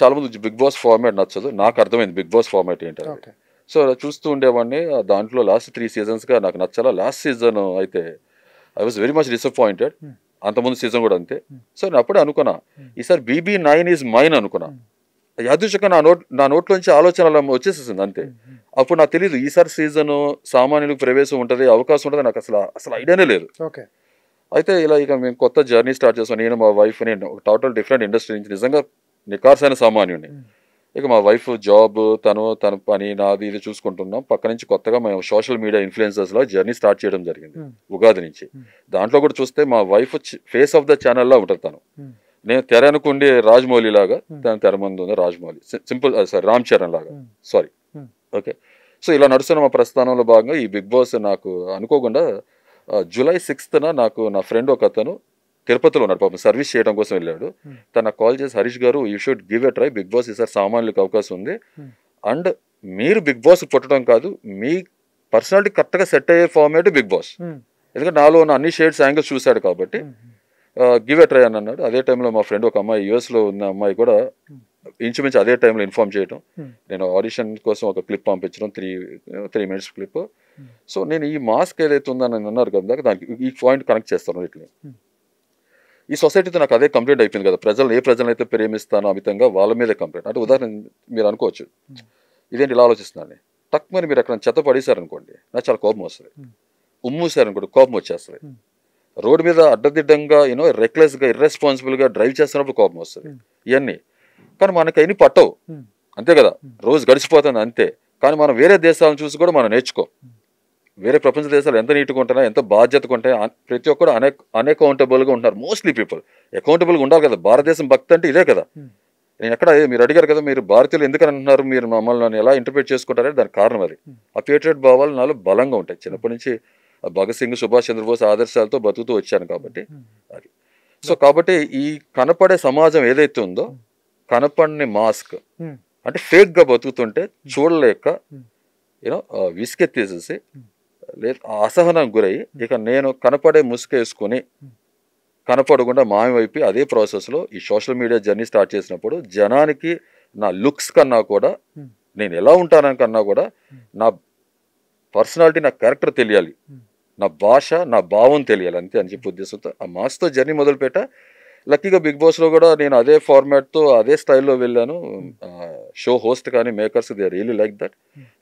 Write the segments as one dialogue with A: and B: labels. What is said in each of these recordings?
A: చాలా మంది big boss format నచ్చదు, నాకు అర్థమైంది బిగ్ బాస్ ఫార్మాట్ ఏంటంటే. సో చూస్తూ ఉండేవాడిని. దాంట్లో లాస్ట్ 3 సీజన్స్గా నాకు నచ్చాలా. లాస్ట్ సీజన్ అయితే I was very much disappointed. అంతకుముందు సీజన్ కూడా అంతే. సో నేను అప్పుడే అనుకున్నా, ఈసారి BB9 ఈజ్ మైన్ అనుకున్నా. యాదృచ్ఛికంగా నా నోట్లోంచి ఆలోచన అలా వచ్చేసేసింది అంతే. అప్పుడు నాకు తెలియదు ఈసారి సీజన్ సామాన్యులకు ప్రవేశం ఉంటుంది, అవకాశం ఉంటుంది, నాకు అసలు ఐడియానే లేదు. అయితే ఇలా ఇక మేము కొత్త జర్నీ స్టార్ట్ చేస్తాం. నేను మా వైఫ్, నేను టోటల్ డిఫరెంట్ ఇండస్ట్రీ నుంచి నిజంగా నికార్సైన సామాన్యుని. ఇక మా వైఫ్ జాబ్, తన పని, నాది ఇది చూసుకుంటున్నాం. పక్క నుంచి కొత్తగా మేము సోషల్ మీడియా ఇన్ఫ్లుయెన్సర్స్లో జర్నీ స్టార్ట్ చేయడం జరిగింది ఉగాది నుంచి. దాంట్లో కూడా చూస్తే మా వైఫ్ ఫేస్ ఆఫ్ ద ఛానల్లో ఉంటుంది. తను నేను తెర అనుకుండే రాజమౌళి లాగా, తన తెర ముందు ఉంది రాజమౌళి, సింపుల్ సారీ రామ్ చరణ్ లాగా, సారీ. ఓకే, సో ఇలా నడుస్తున్న మా ప్రస్థానంలో భాగంగా ఈ బిగ్ బాస్ నాకు అనుకోకుండా July 6th నాకు నా ఫ్రెండ్ ఒక అతను తిరుపతిలో ఉన్నాడు, పాపం సర్వీస్ చేయడం కోసం వెళ్ళాడు. తను నాకు కాల్ చేసి, హరీష్ గారు you should give a try, Big Boss ఈసారి సామాన్యులకు అవకాశం ఉంది, అండ్ మీరు బిగ్ బాస్ పుట్టడం కాదు, మీ పర్సనాలిటీ కరెక్ట్గా సెట్ అయ్యే ఫార్మేట్ బిగ్ బాస్. ఎందుకంటే నాలో ఉన్న అన్ని షేడ్స్ యాంగిల్స్ చూశాడు కాబట్టి గివ్ ఎ ట్రై అని అన్నాడు. అదే టైంలో మా ఫ్రెండ్ ఒక అమ్మాయి, యూఎస్లో ఉన్న అమ్మాయి కూడా ఇంచుమించు అదే టైంలో ఇన్ఫార్మ్ చేయటం, నేను ఆడిషన్ కోసం ఒక క్లిప్ పంపించడం, 3 minutes క్లిప్. సో నేను ఈ మాస్క్ ఏదైతే ఉందని నేను అన్నారు కదా, దానికి ఈ పాయింట్ కనెక్ట్ చేస్తాను. వీటిని ఈ సొసైటీతో నాకు అదే కంప్లైంట్ అయిపోయింది కదా, ఏ ప్రజలను అయితే ప్రేమిస్తానో అమితంగా వాళ్ళ మీదే కంప్లైంట్. అంటే ఉదాహరణ మీరు అనుకోవచ్చు, ఇదేంటి ఇలా ఆలోచిస్తున్నాను, టక్ మరి మీరు ఎక్కడ చెత్త పడేశారనుకోండి, నాకు చాలా కోపం వస్తుంది. ఉమ్మూసారనుకోండి, కోపం వచ్చేస్తుంది. రోడ్డు మీద అడ్డదిడ్డంగా రెక్లెస్గా, ఇర్రెస్పాన్సిబుల్గా డ్రైవ్ చేస్తున్నప్పుడు కోపం వస్తుంది. ఇవన్నీ కానీ మనకి అయినా పట్టవు, అంతే కదా, రోజు గడిచిపోతుంది అంతే. కానీ మనం వేరే దేశాలను చూసి కూడా మనం నేర్చుకో. వేరే ప్రపంచ దేశాలు ఎంత నీట్గా ఉంటున్నాయి, ఎంత బాధ్యతగా ఉంటాయి, ప్రతి ఒక్కరు అన్అకౌంటబుల్గా ఉంటారు. మోస్ట్లీ పీపుల్ అకౌంటబుల్గా ఉండాలి కదా. భారతదేశం భక్తి అంటే ఇదే కదా. నేను ఎక్కడ మీరు అడిగారు కదా, మీరు భారతీయులు ఎందుకని అంటున్నారు, మీరు మమ్మల్ని ఎలా ఇంటర్ప్రిట్ చేసుకుంటారంటే దానికి కారణం అది. ఆ పేట్రియట్ భావాలు నాలో బలంగా ఉంటాయి. చిన్నప్పటి నుంచి భగత్ సింగ్, సుభాష్ చంద్రబోస్ ఆదర్శాలతో బతుకుతూ వచ్చాను కాబట్టి అది. సో కాబట్టి ఈ కనపడే సమాజం ఏదైతే ఉందో, కనపడని మాస్క్ అంటే ఫేక్ గా బతుకుతుంటే చూడలేక విసుకెత్తేసేసి లేదు అసహనం గురయ్యి, ఇక నేను కనపడే ముసుకేసుకుని కనపడకుండా మాయమైపోయి అదే ప్రాసెస్లో ఈ సోషల్ మీడియా జర్నీ స్టార్ట్ చేసినప్పుడు జనానికి నా లుక్స్ కన్నా కూడా, నేను ఎలా ఉంటానని కన్నా కూడా నా పర్సనాలిటీ, నా క్యారెక్టర్ తెలియాలి, నా భాష, నా భావం తెలియాలి అంతే అని చెప్పి ఉద్దేశంతో ఆ మాస్తో జర్నీ మొదలుపెట్టా. లక్కీగా బిగ్ బాస్లో కూడా నేను అదే ఫార్మాట్తో అదే స్టైల్లో వెళ్ళాను. షో హోస్ట్ కానీ makers they really like that.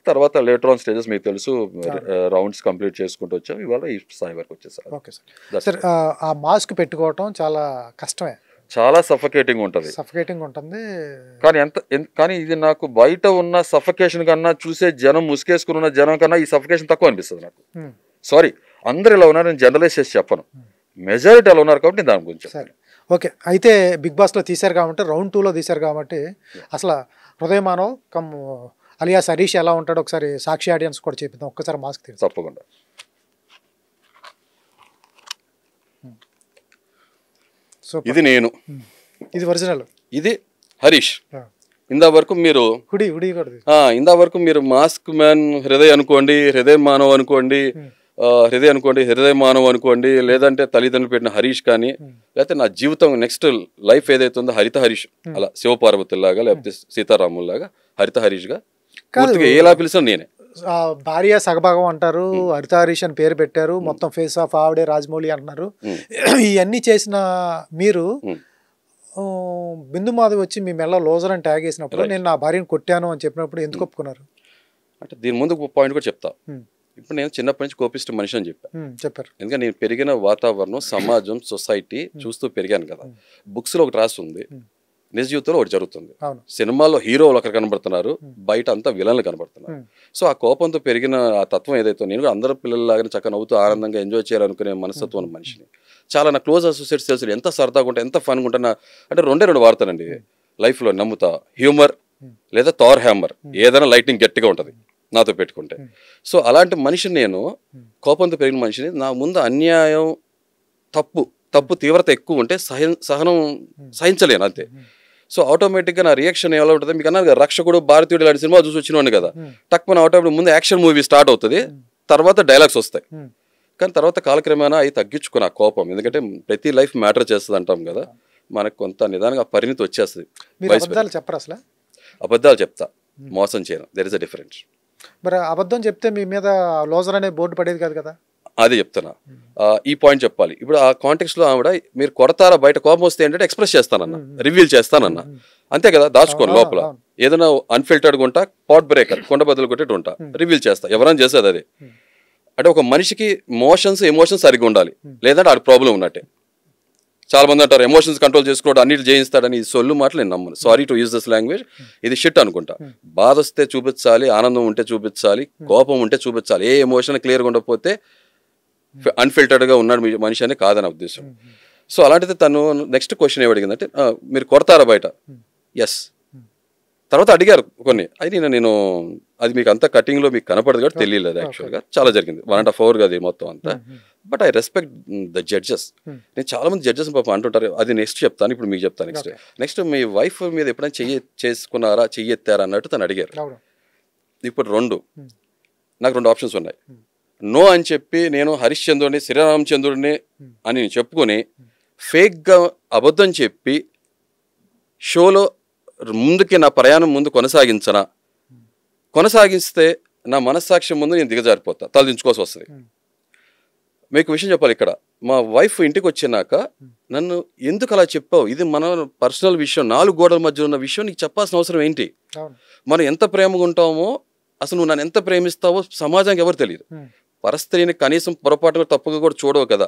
A: తర్వాత లేటర్ ఆన్ స్టేజెస్ మీకు తెలుసు, రౌండ్స్ కంప్లీట్ చేసుకుంటూ వచ్చాం. ఇవాళ ఈ స్థాయి వరకు వచ్చేసారు.
B: ఓకే సార్, ఆ మాస్క్ పెట్టుకోవటం చాలా కష్టమే,
A: చాలా సఫకేటింగ్ ఉంటుంది. కానీ ఇది నాకు బయట ఉన్న సఫకేషన్ కన్నా, చూసే జనం ముసుకేసుకుని ఉన్న జనం కన్నా ఈ సఫకేషన్ తక్కువ అనిపిస్తుంది నాకు. సారీ, అందరు ఇలా ఉన్నారు, నేను జనరలైజ్ చేసి చెప్పను, మెజారిటీ అలా ఉన్నారు కాబట్టి దాని గురించి.
B: ఓకే, అయితే బిగ్ బాస్లో తీశారు కాబట్టి, రౌండ్ 2లో తీశారు కాబట్టి, అసలు హృదయమానవ్ కమ్ అలియాస్ హరీష్ ఎలా ఉంటాడో ఒకసారి సాక్షి ఆడియన్స్ కూడా చెప్పిద్దాం. ఒక్కసారి మాస్క్ తీసి.
A: తప్పకుండా. సో ఇది నేను,
B: ఇది ఒరిజినల్,
A: ఇది హరీష్. ఇందా వరకు మీరు మాస్క్ మ్యాన్ హృదయ్ అనుకోండి, హృదయ మానవ్ అనుకోండి, హృదయ మానవ్ అనుకోండి, లేదంటే తల్లిదండ్రులు పెట్టిన హరీష్ కానీ, లేకపోతే నా జీవితం నెక్స్ట్ లైఫ్ ఏదైతే ఉందో హరిత హరీష్, అలా శివపార్వతుల్లాగా లేకపోతే సీతారాముల్లాగా హరిత హరీష్గా పూర్తిగా ఎలా పిలిచిన నేనే.
B: భార్య సగభాగం అంటారు, హరిత హరీష్ అని పేరు పెట్టారు, మొత్తం ఫేస్ ఆఫ్ ఆవిడే రాజమౌళి అంటున్నారు. ఇవన్నీ చేసిన మీరు బిందు మాధవి వచ్చి మీ మెల్ల లోజర్ అని ట్యాగ్ చేసినప్పుడు, నేను నా భార్యను కొట్టాను అని చెప్పినప్పుడు ఎందుకు ఒప్పుకున్నారు?
A: అంటే దీని ముందు పాయింట్ కూడా చెప్తా. ఇప్పుడు నేను చిన్నప్పటి నుంచి కోపిష్ట మనిషి అని చెప్పారు. ఎందుకంటే నేను పెరిగిన వాతావరణం, సమాజం, సొసైటీ చూస్తూ పెరిగాను కదా. బుక్స్లో ఒకటి రాసి ఉంది, నిజ జీవితంలో ఒకటి జరుగుతుంది. సినిమాలో హీరోలు ఒకరు కనబడుతున్నారు, బయట అంతా విలన్లు కనబడుతున్నారు. సో ఆ కోపంతో పెరిగిన ఆ తత్వం ఏదైతే, నేను కూడా అందరూ పిల్లల్లాగానే చక్కగా నవ్వుతూ ఆనందంగా ఎంజాయ్ చేయాలనుకునే మనస్తత్వం మనిషిని. చాలా నా క్లోజ్ అసోసియేట్స్ తెలుసు, ఎంత సరదాగా ఉంటా, ఎంత ఫన్గా ఉంటా. అంటే రెండు వాడతానండి లైఫ్లో, నమ్ముతా. హ్యూమర్ లేదా థార్ హ్యామర్, ఏదైనా లైటింగ్ గట్టిగా ఉంటుంది నాతో పెట్టుకుంటే. సో అలాంటి మనిషిని నేను, కోపంతో పెరిగిన మనిషిని. నా ముందు అన్యాయం, తప్పు తీవ్రత ఎక్కువ ఉంటే సహనం సహించలేను అంతే. సో ఆటోమేటిక్గా నా రియాక్షన్ ఎలా ఉంటుంది, మీకు అన్నారు కదా రక్షకుడు, భారతీయుడు లాంటి సినిమా చూసి వచ్చినవాడిని కదా, టక్కున ఆటోమేటిక్ ముందు యాక్షన్ మూవీ స్టార్ట్ అవుతుంది, తర్వాత డైలాగ్స్ వస్తాయి. కానీ తర్వాత కాలక్రమేణా అవి తగ్గించుకున్న కోపం, ఎందుకంటే ప్రతి లైఫ్ మ్యాటర్ చేస్తుంది అంటాం కదా. మనకు కొంత నిదానంగా పరిణితి వచ్చేస్తుంది.
B: మీరు అబద్ధాలు చెప్పరు అసలు?
A: అబద్ధాలు చెప్తా, మోసం చేయను. There is a difference.
B: మరి అబద్ధం చెప్తే మీ మీద లోజర్ అనే బోర్డు పడేది కాదు కదా?
A: అదే చెప్తున్నా, ఈ పాయింట్ చెప్పాలి. ఇప్పుడు ఆ కాంటెక్స్లో ఆవిడ మీరు కొడతారా, బయట కోపం వస్తే ఏంటంటే ఎక్స్ప్రెస్ చేస్తానన్న, రివీల్ చేస్తానన్న, అంతే కదా, దాచుకోను లోపల. ఏదైనా అన్ఫిల్టర్డ్గా ఉంటా, పాట్ బ్రేకర్, కొండ బదులు కొట్టేట్టు ఉంటా, రివీల్ చేస్తా. ఎవరైనా చేసేది అదే. అంటే ఒక మనిషికి ఎమోషన్స్ సరిగ్గా ఉండాలి, లేదంటే ఆడ ప్రాబ్లం ఉన్నట్టే. చాలా మంది అంటారు ఎమోషన్స్ కంట్రోల్ చేసుకోవడం అన్నిటి చేయిస్తాడని. ఈ సొల్లు మాటలు నేను నమ్మను. Sorry to use this language, ఇది షిట్ అనుకుంటా. బాధ వస్తే చూపించాలి, ఆనందం ఉంటే చూపించాలి, కోపం ఉంటే చూపించాలి. ఏ ఎమోషన్ క్లియర్గా ఉండకపోతే అన్ఫిల్టర్డ్గా ఉన్నాడు మనిషి అని కాదని ఉద్దేశం. సో అలాంటిది తను నెక్స్ట్ క్వశ్చన్ ఏమడిగిందంటే మీరు కొడతారా బయట? ఎస్. తర్వాత అడిగారు కొన్ని, అది నేను అది మీకు అంతా కటింగ్లో మీకు కనపడదు కాబట్టి తెలియలేదు. యాక్చువల్గా చాలా జరిగింది 1.5 hours అది మొత్తం అంతా. But I respect the judges. నేను చాలా మంది జడ్జెస్ పాపం అంటుంటారు, అది నెక్స్ట్ చెప్తాను, ఇప్పుడు మీకు చెప్తాను. నెక్స్ట్ మీ వైఫ్ మీద ఎప్పుడైనా చేసుకున్నారా, చెయ్యెత్తారా అన్నట్టు తను అడిగారు. ఇప్పుడు నాకు 2 ఆప్షన్స్ ఉన్నాయి. నో అని చెప్పి నేను హరిశ్చంద్రుడిని, శ్రీరామచంద్రుడిని అని చెప్పుకొని ఫేక్గా అబద్ధం చెప్పి షోలో ముందుకి నా ప్రయాణం ముందు కొనసాగిస్తే నా మనస్సాక్ష్యం ముందు నేను దిగజారిపోతా, తలదించుకోవాల్సి వస్తుంది. మీకు విషయం చెప్పాలి, ఇక్కడ మా వైఫ్ ఇంటికి వచ్చినాక నన్ను ఎందుకు అలా చెప్పావు, ఇది మన పర్సనల్ విషయం, 4 గోడల మధ్య ఉన్న విషయం, నీకు చెప్పాల్సిన అవసరం ఏంటి? మనం ఎంత ప్రేమగా ఉంటామో, అసలు నువ్వు నన్ను ఎంత ప్రేమిస్తావో సమాజానికి ఎవరు తెలియదు. పరస్త్రీని కనీసం పొరపాటుగా తప్పుగా కూడా చూడవు కదా,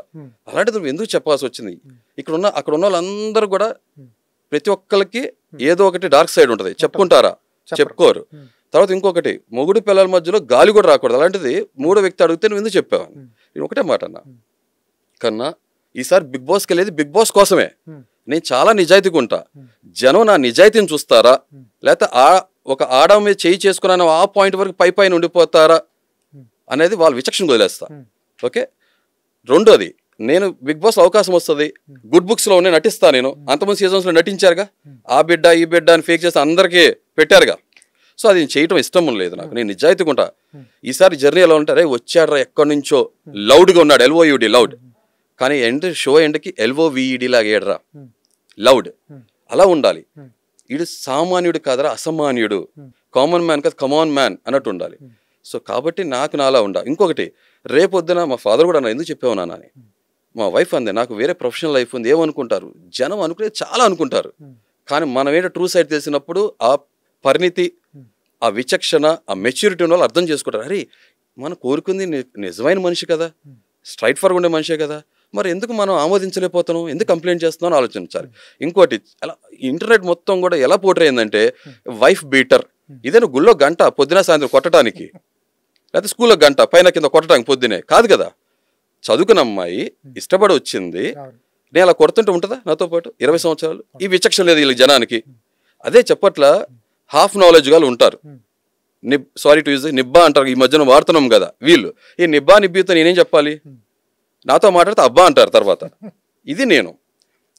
A: అలాంటిది నువ్వు ఎందుకు చెప్పాల్సి వచ్చింది? అక్కడ ఉన్న వాళ్ళందరూ కూడా ప్రతి ఒక్కరికి ఏదో ఒకటి డార్క్ సైడ్ ఉంటుంది, చెప్పుకుంటారా? చెప్పుకోరు. తర్వాత ఇంకొకటి, మొగుడు పిల్లల మధ్యలో గాలి కూడా రాకూడదు. అలాంటిది 3వ వ్యక్తి అడిగితే నువ్వు ఎందుకు చెప్పావు? నేను ఒకటే మాట అన్నా, కన్నా ఈసారి బిగ్ బాస్కి వెళ్ళేది బిగ్ బాస్ కోసమే. నేను చాలా నిజాయితీగా ఉంటా. జనం నా నిజాయితీని చూస్తారా, లేకపోతే ఒక ఆడ మీద చేయి చేసుకున్నాను ఆ పాయింట్ వరకు పైన ఉండిపోతారా అనేది వాళ్ళ విచక్షణ వదిలేస్తా. ఓకే. రెండోది, నేను బిగ్ బాస్ అవకాశం వస్తుంది, గుడ్ బుక్స్లో నేను నటిస్తా. నేను అంతమంది సీజన్స్లో నటించారుగా, ఆ బిడ్డ ఈ బిడ్డ అని ఫేక్ చేసి అందరికీ పెట్టారుగా. సో అది చేయటం ఇష్టం లేదు నాకు, నేను నిజాయితీగా ఉంటా. ఈసారి జర్నీ ఎలా ఉంటారే, వచ్చాడ్రా ఎక్కడి నుంచో, లౌడ్గా ఉన్నాడు, LOUD లౌడ్, కానీ షో ఎండ్కి LOVED లాగా ఏడ్రా, లౌడ్. అలా ఉండాలి. వీడు సామాన్యుడు కాదరా, అసామాన్యుడు, కామన్ మ్యాన్ కాదు కమాన్ మ్యాన్ అన్నట్టు ఉండాలి. సో కాబట్టి నాకు నాలా ఉండాలి. ఇంకొకటి, రేపొద్దున మా ఫాదర్ కూడా అన్న ఎందుకు చెప్పావు నాన్న అని. మా వైఫ్ అందే, నాకు వేరే ప్రొఫెషనల్ లైఫ్ ఉంది, ఏమనుకుంటారు జనం, అనుకునే చాలా అనుకుంటారు. కానీ మనం ఏంటో ట్రూ సైడ్ తెలిసినప్పుడు ఆ పరిణితి, ఆ విచక్షణ, ఆ మెచ్యూరిటీ ఉన్న వాళ్ళు అర్థం చేసుకుంటారు. అరే మనం కోరుకుంది నిజమైన మనిషి కదా, స్ట్రైట్ ఫార్వర్డ్ ఉండే మనిషే కదా, మరి ఎందుకు మనం ఆమోదించలేకపోతున్నాం, ఎందుకు కంప్లైంట్ చేస్తున్నాం అని ఆలోచించాలి. ఇంకోటి, అలా ఇంటర్నెట్ మొత్తం కూడా ఎలా పోర్ట్రే అయిందంటే వైఫ్ బీటర్, ఇదేనా గుళ్ళో గంట పొద్దున సాయంత్రం కొట్టడానికి, లేకపోతే స్కూల్లో గంట పైన కింద కొట్టడానికి పొద్దునే కాదు కదా. చదువుకున్న అమ్మాయి ఇష్టపడి వచ్చింది, నేను అలా కొడుతుంటే ఉంటుందా నాతో పాటు 20 సంవత్సరాలు? ఈ విచక్షణ లేదు వీళ్ళకి జనానికి. అదే చెప్పట్ల హాఫ్ నాలెడ్జ్ గా ఉంటారు. సారీ టు యూజ్ నిబ్బా అంటారు, ఈ మధ్యన వాడుతున్నాం కదా వీళ్ళు. ఈ నిబ్బితో నేనేం చెప్పాలి? నాతో మాట్లాడితే అబ్బా అంటారు తర్వాత. ఇది నేను.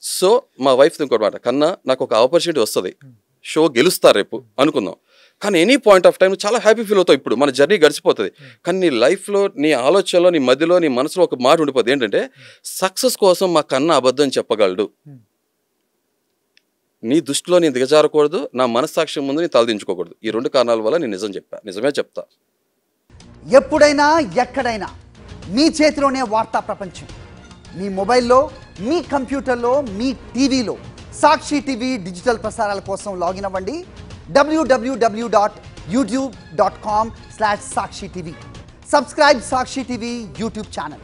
A: సో మా వైఫ్తో ఇంకోటి మాట, కన్నా నాకు ఒక ఆపర్చునిటీ వస్తుంది, షో గెలుస్తారు రేపు అనుకుందాం, కానీ ఎనీ పాయింట్ ఆఫ్ టైం చాలా హ్యాపీ ఫీల్ అవుతావు. ఇప్పుడు మన జర్నీ గడిచిపోతుంది, కానీ నీ లైఫ్లో, నీ ఆలోచనలో, నీ మధ్యలో, నీ మనసులో ఒక మాట ఉండిపోతుంది. ఏంటంటే సక్సెస్ కోసం మా కన్నా అబద్ధం చెప్పగలడు, నీ దృష్టిలో నేను దిగజారకూడదు, నా మనస్సాక్ష్యం ముందు నేను తలదించుకోకూడదు. ఈ 2 కారణాల వల్ల నేను నిజమే చెప్తా.
C: ఎప్పుడైనా ఎక్కడైనా మీ చేతిలోనే వార్తా ప్రపంచం, మీ మొబైల్లో, మీ కంప్యూటర్లో, మీ టీవీలో. సాక్షి టీవీ డిజిటల్ ప్రసారాల కోసం లాగిన్ అవ్వండి www.youtube.com/sakshi tv. Subscribe Sakshi TV YouTube channel.